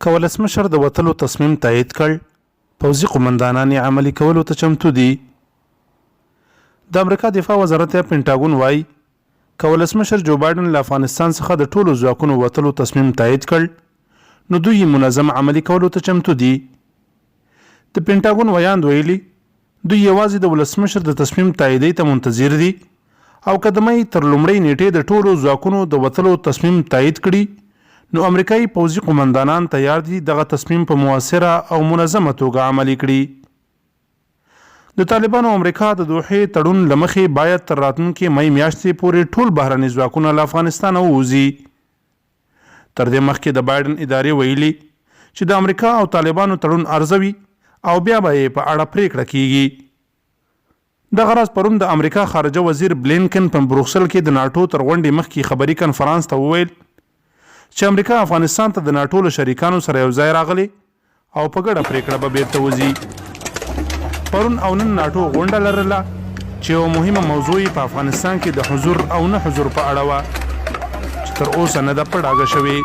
که ولسمشر د وتلو تصمیم تایید کړ، پوځي قومندانان یې عملي کولو ته چمتو دي. د امریکا دفاع وزارت پینټاګون وایي که ولسمشر جو بایډن له افغانستان څخه د ټولو ځواکونو وتلو تصمیم تایید کړ، نو دوی منظم عملي کولو ته چمتو دي. د پینټاګون ویاند ویلي دوی یوازې د ولسمشر د تصمیم تاییدۍ ته منتظر دي او که د مۍ تر لومړۍ نیټې د ټولو ځواکونو د وتلو تصمیم تایید کړي، نو امریکایي پوځي قومندانان تیار دي دغه تصمیم په مؤثره او منظمه توګه عملي کړي. د طالبانو امریکا د دوحې تړون له مخې باید تر راتلونکې مۍ میاشتې پورې ټول بهرني ځواکونه له افغانستانه ووځي. تر دې مخکې د بایډن ادارې ویلي چې د امریکا او طالبانو تړون ارزوي او بیا به یې په اړه پریکړه کیږي. دغه راز پرون د امریکا خارجه وزیر بلینکن په بروکسل کې د ناټو تر غونډې مخکې خبري کنفرانس ته وویل چې امریکا افغانستان ته د ناټو له شریکانو سره یو ځای راغلي او په ګډه پریکړه به بیرته وځي. پرون او نن ناټو غونډه لرله چې یوه مهمه موضوع په افغانستان کې د حضور او نه حضور په اړه وه چې تر اوسه نه ده په ډاګه شوې.